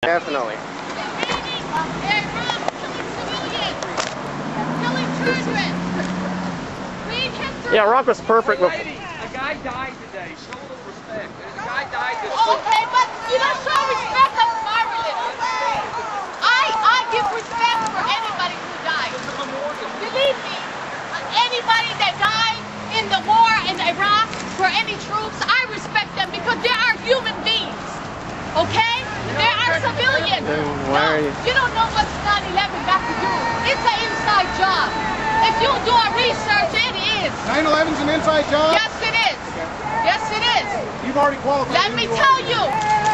Definitely. Yeah, Rock was perfect. A guy died today. Show a little respect. A guy died this week. Okay, but you don't show respect of my religion. I give respect for anybody who died. Believe me, anybody that died in the war in Iraq for any troops, I respect them because they are human beings. Okay? They are civilians. No, you don't know what 9/11 got to do. It's an inside job. If you do a research, it is. 9/11's an inside job? Yes, it is. Yes, it is. You've already qualified. Let me tell you.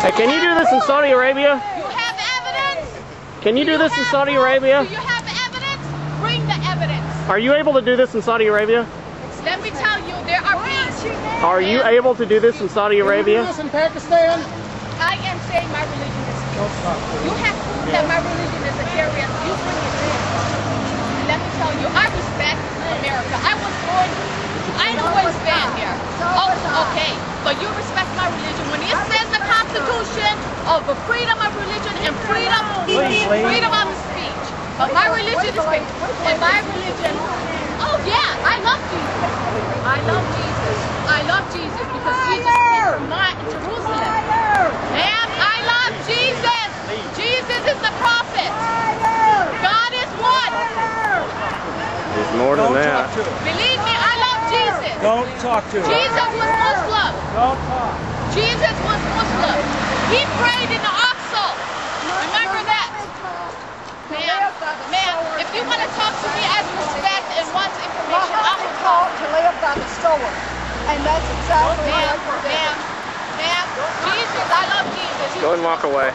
Hey, can you do this in Saudi Arabia? You have evidence? Can you do this in Saudi Arabia? Do you have evidence? Bring the evidence. Are you able to do this in Saudi Arabia? Let me tell you, there are beings. Are you able to do this in Saudi Arabia? Can you do this in Pakistan? I am saying my religion is peace. You have proof that my religion is a terrorist. You bring it in. Let me tell you, I respect America. I was born, I always been here. Oh, okay, but you respect my religion. When it says the Constitution of freedom of religion and freedom of speech. But my religion is faith. And my religion, oh yeah, I love Jesus. I love Jesus. I love Jesus because Jesus came from Jerusalem. Man, I love Jesus. Jesus is the prophet. God is one. There's more than that. Believe me, I love Jesus. Don't talk to him. Jesus was Muslim. Don't talk. Jesus was Muslim. He prayed in the Aqsa. Remember that? Ma'am, if you want to talk to me as respect and want information, I will talk. To live by the store. And that's exactly Ma'am, Jesus, I love Jesus. Go and walk away.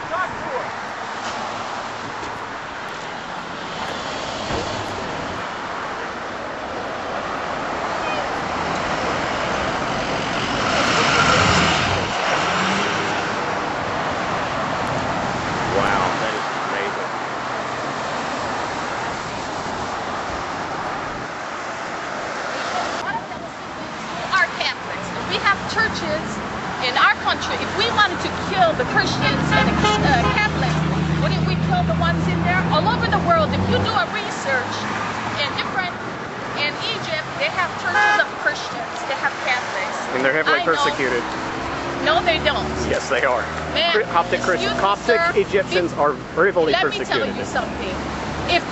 Wow, that is amazing. Are Catholics. We have churches in our country. If we wanted to kill the Christians and the Catholics, wouldn't we kill the ones in there? All over the world, if you do a research in Egypt, they have churches of Christians, they have Catholics. And they're heavily persecuted. No, they don't. Yes, they are. Man, Coptic Christians, Coptic Egyptians are heavily persecuted. Let me tell you something. If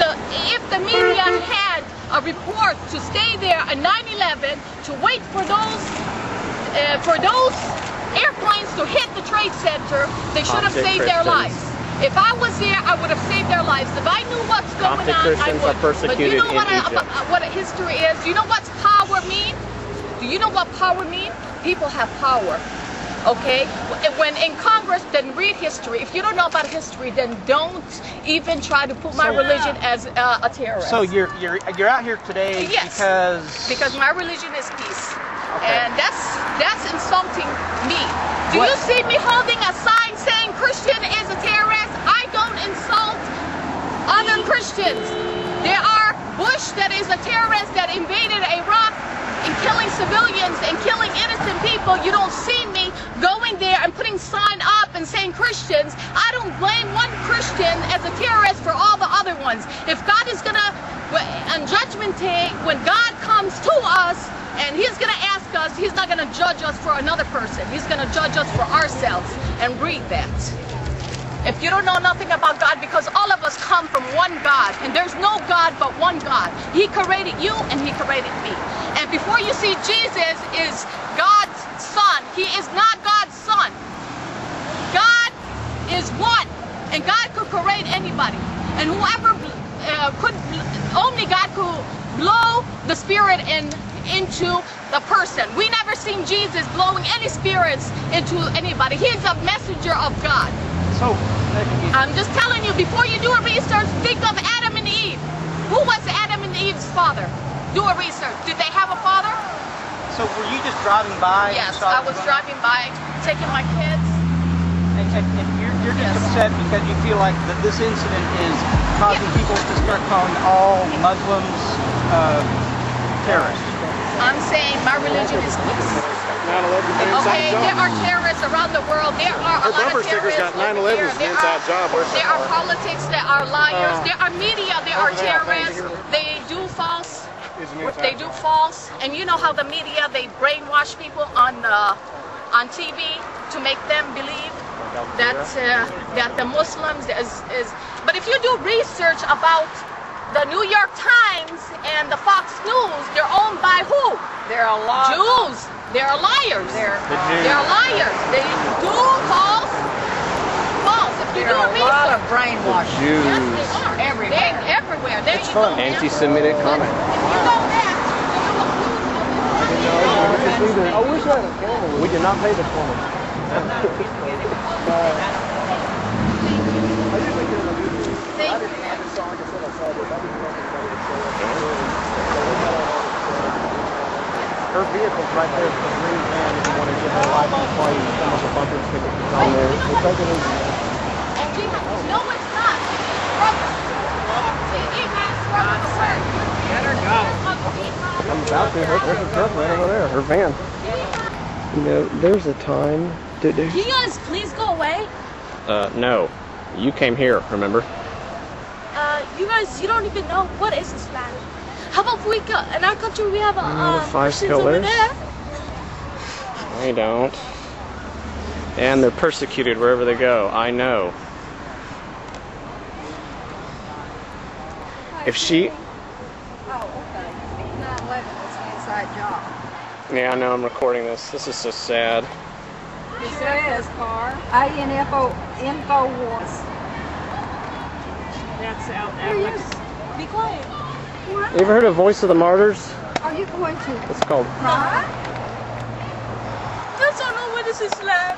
the media had a report to stay there on 9/11 to wait for those airplanes to hit the Trade Center, they should have saved their lives. If I was there, I would have saved their lives. If I knew what's going on, I would. But you know what history is? Do you know what power means? Do you know what power means? People have power. Okay? When in Congress, then read history. If you don't know about history, then don't even try to put my religion as a terrorist. So you're out here today because my religion is peace. Okay. And that's insulting me. Do you see me holding a sign saying Christian is a terrorist? I don't insult other Christians. There are Bush that is a terrorist that invaded Iraq and killing civilians and killing innocent people. You don't see me going there and putting sign up and saying Christians. I don't blame one Christian as a terrorist for all the other ones. If God is gonna, on Judgment Day, when God comes to us and He's gonna ask us, He's not gonna judge us for another person. He's gonna judge us for ourselves. And read that. If you don't know nothing about God, because all of us come from one God, and there's no God but one God. He created you and He created me. And before you see Jesus is God's son, He is not God's son. God is one, and God could create anybody. And whoever only God could blow the spirit into the person. We never seen Jesus blowing any spirits into anybody. He's a messenger of God. So, I'm just telling you, before you do a research, think of Adam and Eve. Who was Adam and Eve's father? Do a research. Did they have a father? So were you just driving by? Yes, I was driving by, taking my kids. And you're just upset because you feel like that this incident is causing people to start calling all Muslims terrorists. I'm saying my religion is peace. Okay, there are terrorists around the world. There are a lot of terrorists got over 9/11 here. as an inside job. There are politics that are liars. There are media. There are terrorists. They do false. They do false. And you know how the media, they brainwash people on TV to make them believe that that the Muslims is. But if you do research about the New York Times and the Fox News, they're owned by who? There are a lot. Jews. They're liars. They're liars. They do false. If you do There are a lot of brainwashing. Jews. yes, they are. Everywhere. Everywhere. There It's you go. fun. Anti-Semitic comment. You know that. We did not pay this woman. Her vehicle's right there for the green van if you want to get her license plate and some of the bumper stickers on there. We'll take it easy. No, it's not. I'm about to. There's a truck right over there. Her van. You know, there's a time. Can you guys please go away? No. You came here, remember? You guys, you don't even know what is Islam. How about we go in our country? We have a 5 Christians over pillars. there. I don't. And they're persecuted wherever they go. I know. If she... Oh, okay. 9/11 was an inside job. Yeah, I know, I'm recording this. This is so sad. It says INFO wars. That's out Be quiet. You ever heard of Voice of the Martyrs? Are you going to It's called... cry? I don't know what is Islam.